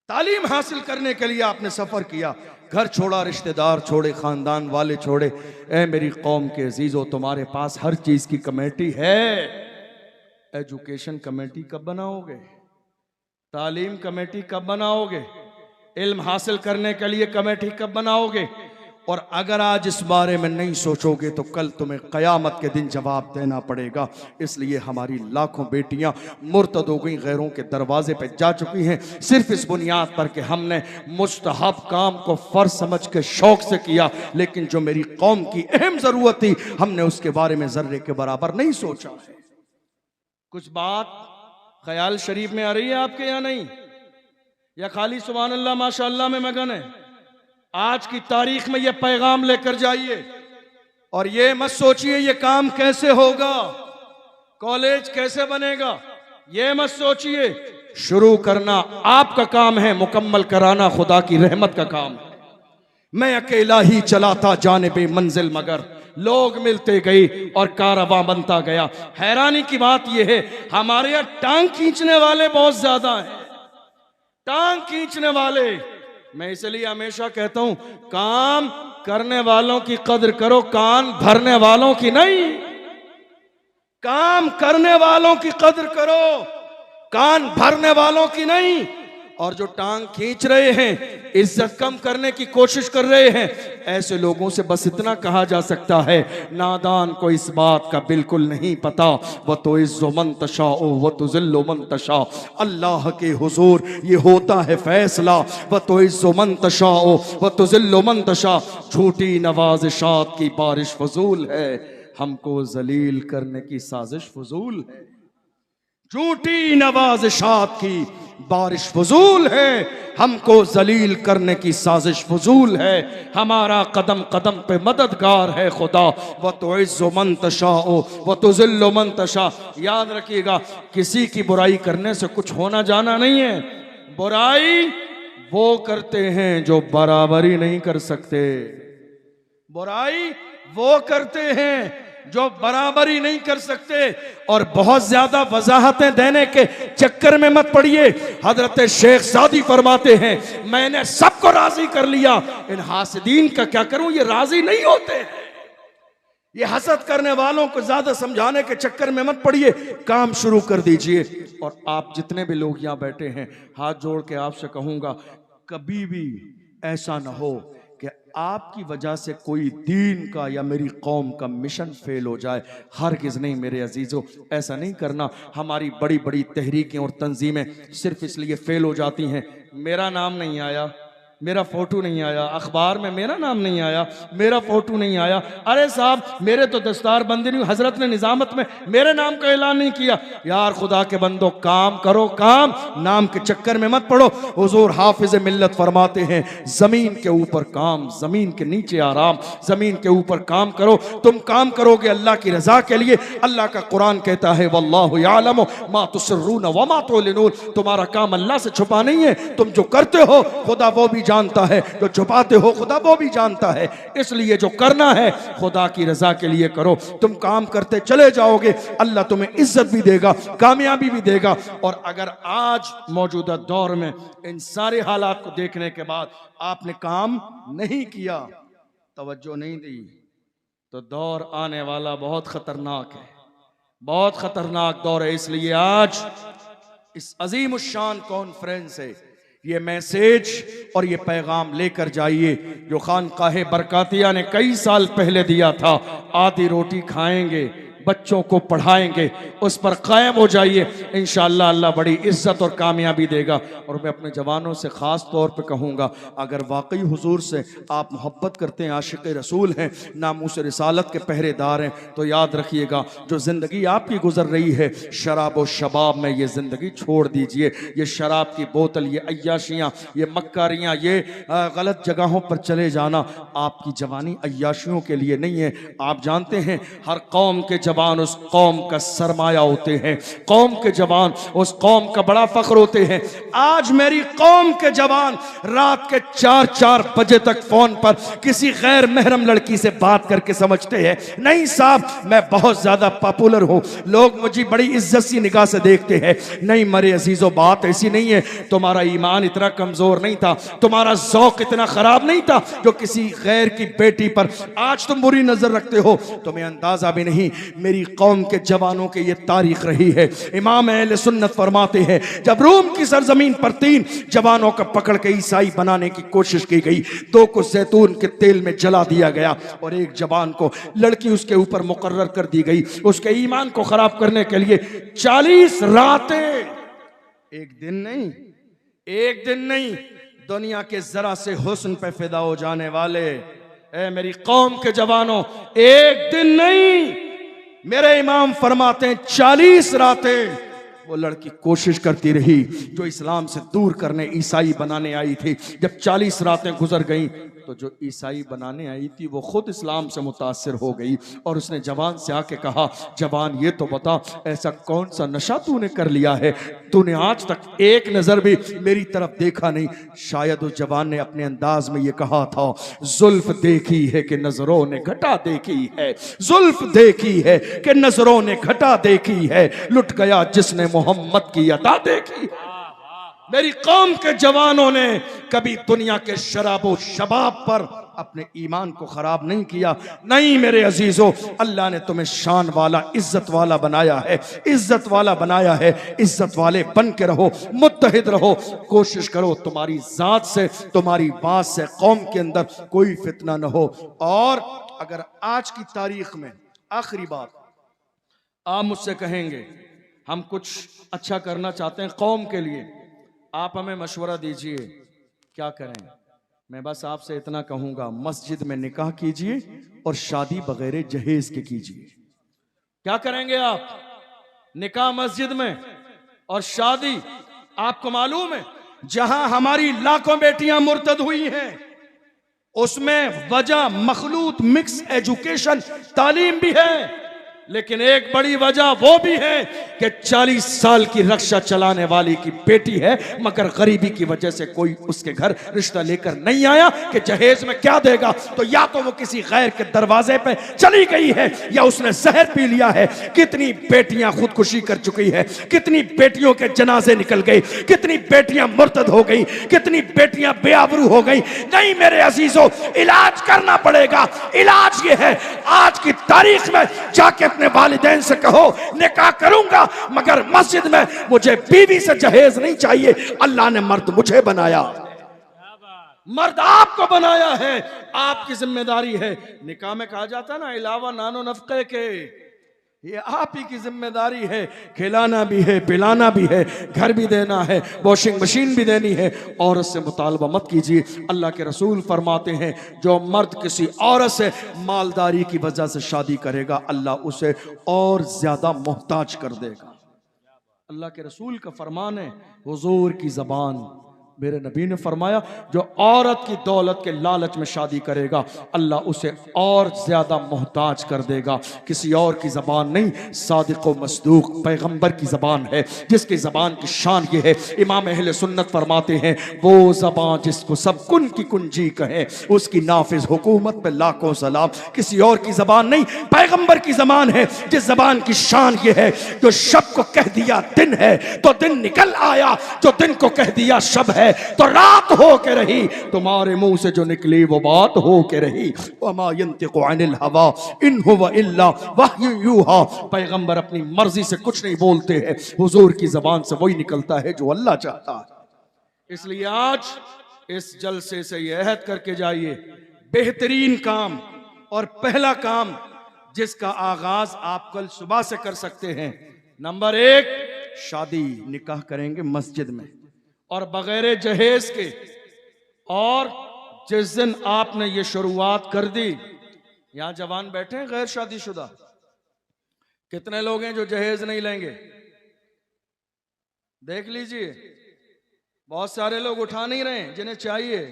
तालीम हासिल करने के लिए आपने सफर किया, घर छोड़ा, रिश्तेदार छोड़े, खानदान वाले छोड़े। ए मेरी कौम के अजीजों, तुम्हारे पास हर चीज की कमेटी है। एजुकेशन कमेटी कब बनाओगे? तालीम कमेटी कब बनाओगे? इल्म हासिल करने के लिए कमेटी कब बनाओगे? और अगर आज इस बारे में नहीं सोचोगे तो कल तुम्हें क़यामत के दिन जवाब देना पड़ेगा। इसलिए हमारी लाखों बेटियां मुर्तद हो गई, गैरों के दरवाजे पे जा चुकी हैं, सिर्फ इस बुनियाद पर कि हमने मुस्तहब काम को फ़र्ज समझ के शौक से किया, लेकिन जो मेरी कौम की अहम ज़रूरत थी हमने उसके बारे में ज़र्रे के बराबर नहीं सोचा है। कुछ बात ख्याल शरीफ में आ रही है आपके या नहीं, या खाली सुभान अल्लाह माशाअल्लाह में मगन है? आज की तारीख में यह पैगाम लेकर जाइए और ये मत सोचिए ये काम कैसे होगा, कॉलेज कैसे बनेगा, ये मत सोचिए। शुरू करना आपका काम है, मुकम्मल कराना खुदा की रहमत का काम है। मैं अकेला ही चला था जानिबे मंजिल, मगर लोग मिलते गए और कारवां बनता गया। हैरानी की बात यह है हमारे यहाँ टांग खींचने वाले बहुत ज्यादा हैं, टांग खींचने वाले। मैं इसलिए हमेशा कहता हूं काम करने वालों की कदर करो, कान भरने वालों की नहीं। काम करने वालों की कदर करो, कान भरने वालों की नहीं। और जो टांग खींच रहे हैं, इज्जत कम करने की कोशिश कर रहे हैं, ऐसे लोगों से बस इतना कहा जा सकता है नादान को इस बात का बिल्कुल नहीं पता। व तो इज़्ज़ु मन तशाओ व तुज़िल्लु मन तशा, अल्लाह के हुजूर ये होता है फैसला। व तो इज़्ज़ु मन तशाओ व तुज़िल्लु मन तशा, झूठी नवाज़िशात की बारिश फजूल है, हमको जलील करने की साजिश फजूल है। झूठी नवाज़िशात की बारिश फजूल है, हमको जलील करने की साजिश फजूल है। हमारा कदम कदम पे मददगार है खुदा। व तो इज़्ज़ु मन तशाओ व तुज़िल्लु मन तशा। याद रखिएगा किसी की बुराई करने से कुछ होना जाना नहीं है। बुराई वो करते हैं जो बराबरी नहीं कर सकते, बुराई वो करते हैं जो बराबरी नहीं कर सकते। और बहुत ज्यादा वजाहतें देने के चक्कर में मत पड़िए। हजरत शेख सादी फरमाते हैं मैंने सबको राजी कर लिया, इन हासिदीन का क्या करूं, ये राजी नहीं होते हैं। ये हसद करने वालों को ज्यादा समझाने के चक्कर में मत पड़िए, काम शुरू कर दीजिए। और आप जितने भी लोग यहां बैठे हैं, हाथ जोड़ के आपसे कहूंगा कभी भी ऐसा ना हो कि आपकी वजह से कोई दीन का या मेरी कौम का मिशन फेल हो जाए। हरगिज़ नहीं मेरे अजीज़ों, ऐसा नहीं करना। हमारी बड़ी बड़ी तहरीकें और तंजीमें सिर्फ इसलिए फेल हो जाती हैं, मेरा नाम नहीं आया, मेरा फोटो नहीं आया, अखबार में मेरा नाम नहीं आया, मेरा फोटो नहीं आया। अरे साहब मेरे तो दस्तार बंदी नहीं, हजरत ने निजामत में मेरे नाम का ऐलान नहीं किया। यार खुदा के बंदो काम करो, काम नाम के चक्कर में मत पड़ो। हुजूर हाफिज मिल्लत फरमाते हैं जमीन के ऊपर काम, जमीन के नीचे आराम। जमीन के ऊपर काम करो, तुम काम करोगे अल्लाह की रजा के लिए। अल्लाह का कुरान कहता है वल्लाहु यालमु मा तुसिर्रून व मा तुलिनून। तुम्हारा काम अल्लाह से छुपा नहीं है, तुम जो करते हो खुदा वो भी जानता है, जो छुपाते हो खुदा वो भी जानता है। इसलिए जो करना है खुदा की रजा के लिए करो। तुम काम करते चले जाओगे, अल्लाह तुम्हें इज्जत भी देगा, कामयाबी भी देगा। और अगर आज मौजूदा दौर में इन सारे हालात को देखने के बाद आपने काम नहीं किया, तवज्जो नहीं दी, तो दौर आने वाला बहुत खतरनाक है, बहुत खतरनाक दौर है। इसलिए आज इस अजीम शान कॉन्फ्रेंस से ये मैसेज और ये पैगाम लेकर जाइए जो खानकाहे बरकातिया ने कई साल पहले दिया था। आधी रोटी खाएंगे, बच्चों को पढ़ाएंगे, उस पर कायम हो जाइए, इंशाअल्लाह अल्लाह बड़ी इज्जत और कामयाबी देगा। और मैं अपने जवानों से ख़ास तौर पे कहूँगा, अगर वाकई हुजूर से आप मोहब्बत करते हैं, आशिक़ रसूल हैं, नामूस रिसालत के पहरेदार हैं, तो याद रखिएगा जो ज़िंदगी आपकी गुजर रही है शराब व शबाब में, ये ज़िंदगी छोड़ दीजिए। ये शराब की बोतल, ये अय्याशियाँ, ये मक्कारियाँ, ये गलत जगहों पर चले जाना, आपकी जवानी अय्याशियों के लिए नहीं है। आप जानते हैं हर कौम के जवान उस कौम का सरमाया होते हैं, कौम के जवान उस कौम का बड़ा फख्र होते हैं। आज मेरी कौम के जवान रात के 4-4 बजे तक फोन पर किसी गैर महरम लड़की से बात करके समझते हैं नहीं साहब मैं बहुत ज्यादा पॉपुलर हूं, लोग मुझे बड़ी इज्जत सी निगाह से देखते हैं। नहीं मेरे अजीजों, बात ऐसी नहीं है। तुम्हारा ईमान इतना कमजोर नहीं था, तुम्हारा ज़ौक़ इतना खराब नहीं था जो किसी गैर की बेटी पर आज तुम बुरी नजर रखते हो। तुम्हें अंदाजा भी नहीं मेरी कौम के जवानों के ये तारीख रही है। इमाम अहले सुन्नत फरमाते हैं जब रूम की सरजमीन पर 3 जवानों को पकड़ के ईसाई बनाने की कोशिश की गई, 2 को जैतून के तेल में जला दिया गया और एक जवान को लड़की उसके ऊपर मुकर्रर कर दी गई। उसके ईमान को खराब करने के लिए 40 रातें, एक दिन नहीं, दुनिया के जरा से हुस्न पे फिदा हो जाने वाले ए मेरी कौम के जवानों, एक दिन नहीं, मेरे इमाम फरमाते हैं 40 रातें वो लड़की कोशिश करती रही जो इस्लाम से दूर करने, ईसाई बनाने आई थी। जब 40 रातें गुजर गईं तो जो ईसाई बनाने आई थी वो खुद इस्लाम से मुतासिर हो गई और उसने जवान से आके कहा, जवान ये तो बता ऐसा कौन सा नशा तूने कर लिया है, तूने आज तक एक नजर भी मेरी तरफ देखा नहीं। शायद उस जवान ने अपने अंदाज में ये कहा था, जुल्फ देखी है कि नजरों ने घटा देखी है, जुल्फ देखी है कि नजरों ने घटा देखी है, लुट गया जिसने मोहम्मद की अता देखी। मेरी कौम के जवानों ने कभी दुनिया के शराबो शबाब पर अपने ईमान को खराब नहीं किया। नहीं मेरे अजीजों, अल्लाह ने तुम्हें शान वाला, इज्जत वाला बनाया है, इज्जत वाला बनाया है। इज्जत वाले बन के रहो, मुत्तहिद रहो, कोशिश करो तुम्हारी जात से, तुम्हारी बात से कौम के अंदर कोई फितना न हो। और अगर आज की तारीख में आखिरी बात आप मुझसे कहेंगे हम कुछ अच्छा करना चाहते हैं कौम के लिए, आप हमें मशवरा दीजिए क्या करें। मैं बस आपसे इतना कहूंगा, मस्जिद में निकाह कीजिए और शादी बगैर जहेज के कीजिए। क्या करेंगे आप? निकाह मस्जिद में और शादी। आपको मालूम है जहां हमारी लाखों बेटियां मुर्तद हुई हैं उसमें वजह मखलूत मिक्स एजुकेशन तालीम भी है, लेकिन एक बड़ी वजह वो भी है कि 40 साल की रक्षा चलाने वाली की बेटी है मगर गरीबी की वजह से कोई उसके घर रिश्ता लेकर नहीं आया कि जहेज में क्या देगा, तो या तो वो किसी गैर के दरवाजे पे चली गई है या उसने जहर पी लिया है। कितनी बेटियां खुदकुशी कर चुकी है, कितनी बेटियों के जनाजे निकल गए, कितनी बेटियां मुर्तद हो गई, कितनी बेटियां बेआबरू हो गई। नहीं मेरे अजीजों, इलाज करना पड़ेगा। इलाज ये है, आज की तारीख में जाके अपने वालिदैन से कहो निकाह करूंगा मगर मस्जिद में मुझे बीवी से जहेज नहीं चाहिए। अल्लाह ने मर्द मुझे बनाया, मर्द आपको बनाया है, आपकी जिम्मेदारी है। निकाह में कहा जाता है ना, इलावा नानो नफके के, ये आप ही की जिम्मेदारी है। खिलाना भी है, पिलाना भी है, घर भी देना है, वॉशिंग मशीन भी देनी है। औरत से मुतालबा मत कीजिए। अल्लाह के रसूल फरमाते हैं जो मर्द किसी औरत से मालदारी की वजह से शादी करेगा अल्लाह उसे और ज्यादा मोहताज कर देगा। अल्लाह के रसूल का फरमान है, हुजूर की जबान, मेरे नबी ने फरमाया जो औरत की दौलत के लालच में शादी करेगा अल्लाह उसे और ज्यादा मोहताज कर देगा। किसी और की जबान नहीं, सादिक व मसदूक पैगंबर की जबान है जिसकी जबान की शान ये है। इमाम अहले सुन्नत फरमाते हैं वो जबान जिसको सब कुन की कुंजी कहे उसकी नाफिज हुकूमत पे लाखों सलाम। किसी और की जबान नहीं, पैगंबर की जबान है जिस जबान की शान ये है जो शब को कह दिया दिन है तो दिन निकल आया, जो दिन को कह दिया शब है तो रात हो के रही, तुम्हारे मुंह से जो निकली वो बात हो के रही। वमा यंतिकु अनिल हवा इन हुवा इल्ला वह्यु यूहा, पैगंबर अपनी मर्जी से कुछ नहीं बोलते हैं, हुजूर की जबान से वही निकलता है जो अल्लाह चाहता है। इसलिए आज इस जलसे से यह अहद करके जाइए, बेहतरीन काम और पहला काम जिसका आगाज आप कल सुबह से कर सकते हैं, नंबर 1 शादी निकाह करेंगे मस्जिद में और बगैर जहेज के। और जिस दिन आपने ये शुरुआत कर दी, यहां जवान बैठे हैं गैर शादीशुदा, कितने लोग हैं जो जहेज नहीं लेंगे? देख लीजिए, बहुत सारे लोग उठा नहीं रहे जिन्हें चाहिए।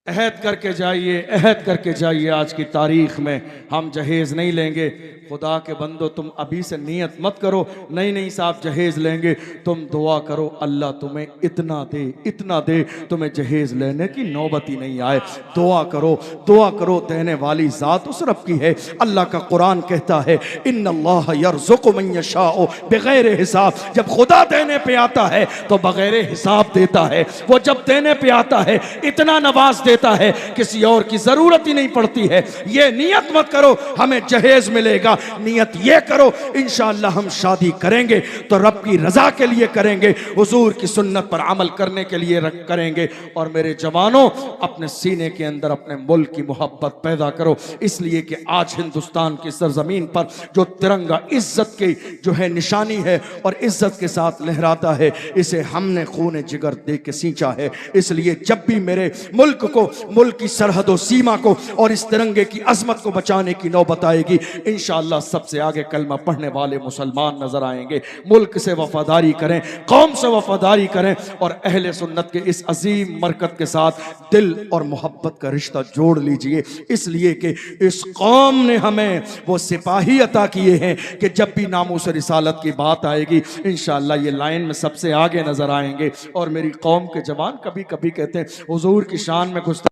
अहद करके जाइए, अहद करके जाइए, आज की तारीख में हम जहेज नहीं लेंगे। खुदा के बंदो तुम अभी से नियत मत करो नहीं साहब जहेज लेंगे, तुम दुआ करो अल्लाह तुम्हें इतना दे, इतना दे तुम्हें जहेज लेने की नौबत ही नहीं आए। दुआ करो, दुआ करो, देने वाली जात उस रब की है। अल्लाह का कुरान कहता है इन्नल्लाह यर्ज़ुक़ु मन यशाअ बगैर हिसाब। जब खुदा देने पे आता है तो बगैर हिसाब देता है। वो जब देने पे आता है इतना नवाज देता देता है, किसी और की जरूरत ही नहीं पड़ती है। ये नियत मत करो हमें जहेज मिलेगा, नियत ये करो इंशाअल्लाह हम शादी करेंगे तो रब की रजा के लिए करेंगे, हुजूर की सुन्नत पर अमल करने के लिए करेंगे। और मेरे जवानों, अपने सीने के अंदर अपने मुल्क की मोहब्बत पैदा करो, इसलिए कि आज हिंदुस्तान की सरजमीन पर जो तिरंगा इज्जत की जो है निशानी है और इज्जत के साथ लहराता है, इसे हमने खून जिगर दे के सींचा है। इसलिए जब भी मेरे मुल्क को, मुल्क की सरहदों सीमा को और इस तिरंगे की अजमत को बचाने की नौबत आएगी, इंशाअल्लाह सबसे आगे कलमा पढ़ने वाले मुसलमान नजर आएंगे। मुल्क से वफादारी करें, कौम से वफादारी करें और अहले सुन्नत के इस अजीम मरकत के साथ दिल और मोहब्बत का रिश्ता जोड़ लीजिए। इसलिए कि इस कौम ने हमें वो सिपाही अता किए हैं कि जब भी नामूस रिसालत की बात आएगी इंशाअल्लाह ये लाइन में सबसे आगे नजर आएंगे। और मेरी कौम के जवान कभी कभी कहते हैं हुजूर की शान में गुस्ताखी,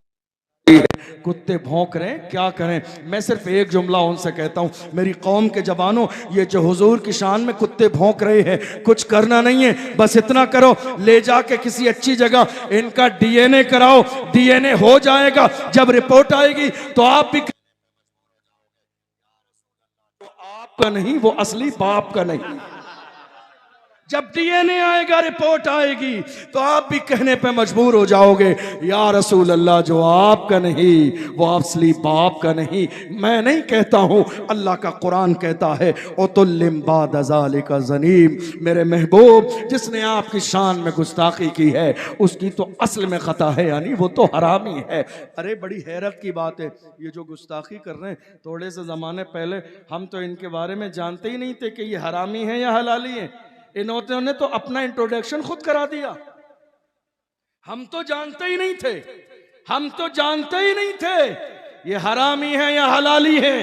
कुत्ते भौंक रहे हैं, क्या करें। मैं सिर्फ एक जुमला उनसे कहता हूं, मेरी कौम के जवानों, ये जो हुजूर की शान में कुत्ते भौंक रहे हैं, कुछ करना नहीं है, बस इतना करो, ले जाके किसी अच्छी जगह इनका डीएनए कराओ, डीएनए हो जाएगा, जब रिपोर्ट आएगी तो आप भी, आपका नहीं, वो असली बाप का नहीं, जब डीएनए आएगा, रिपोर्ट आएगी तो आप भी कहने पे मजबूर हो जाओगे, या रसूल अल्लाह, जो आपका नहीं वो असली बाप का नहीं। मैं नहीं कहता हूं, अल्लाह का कुरान कहता है, उतुल्लिम बाद ज़ालिका ज़नीम, मेरे महबूब जिसने आपकी शान में गुस्ताखी की है उसकी तो असल में खता है, यानी वो तो हरामी है। अरे बड़ी हैरत की बात है, ये जो गुस्ताखी कर रहे हैं, थोड़े से ज़माने पहले हम तो इनके बारे में जानते ही नहीं थे कि ये हरामी है या हलाली है। इन्होंने तो अपना इंट्रोडक्शन खुद करा दिया, हम तो जानते ही नहीं थे, हम तो जानते ही नहीं थे ये हरामी है या हलाली है।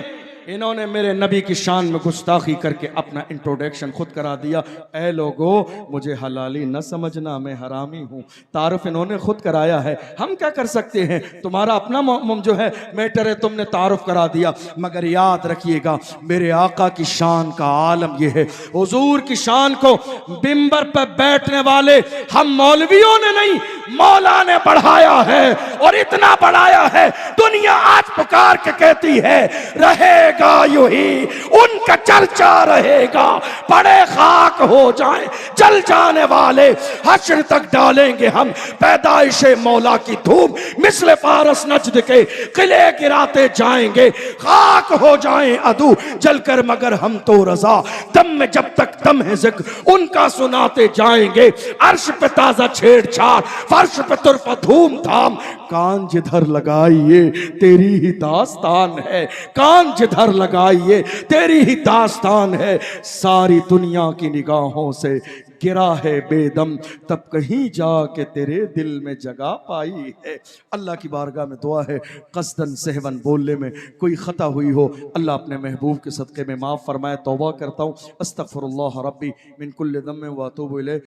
इन्होंने मेरे नबी की शान में गुस्ताखी करके अपना इंट्रोडक्शन खुद करा दिया। ऐ लोगो, मुझे हलाली न समझना, मैं हरामी हूँ। तारुफ इन्होंने खुद कराया है, हम क्या कर सकते हैं, तुम्हारा अपना जो है मैटर है, तुमने तारुफ करा दिया। मगर याद रखिएगा, मेरे आका की शान का आलम यह है, हुजूर की शान को बिंबर पर बैठने वाले हम मौलवियों ने नहीं, मौला ने बढ़ाया है, और इतना बढ़ाया है दुनिया आज पुकार के कहती है रहेगा यूं ही, उनका चर्चा रहेगा, बड़े खाक हो जाएं जल जाने वाले, हश्र तक डालेंगे हम पैदाइशे मौला की धूम, मिस्ल पारस नजद के किले गिराते जाएंगे, खाक हो जाएं अदू जलकर मगर हम तो रजा, दम में जब तक दम है जिक्र उनका सुनाते जाएंगे। अर्श पे ताजा छेड़छाड़, फर्श पे तुरफा धूम धाम, कान जिधर लगाइए तेरी ही दास्तान है, कान जिधर लगाइए तेरी ही दास्तान है। सारी दुनिया की निगाहों से गिरा है बेदम, तब कहीं जाके तेरे दिल में जगह पाई है। अल्लाह की बारगाह में दुआ है, कसदन सहवन बोलने में कोई खता हुई हो, अल्लाह अपने महबूब के सदक़े में माफ़ फरमाए। तौबा करता हूँ, अस्तग़फिरुल्लाह रब्बी मिन कुल्लि ज़म्बिन व अतूबु इलैह।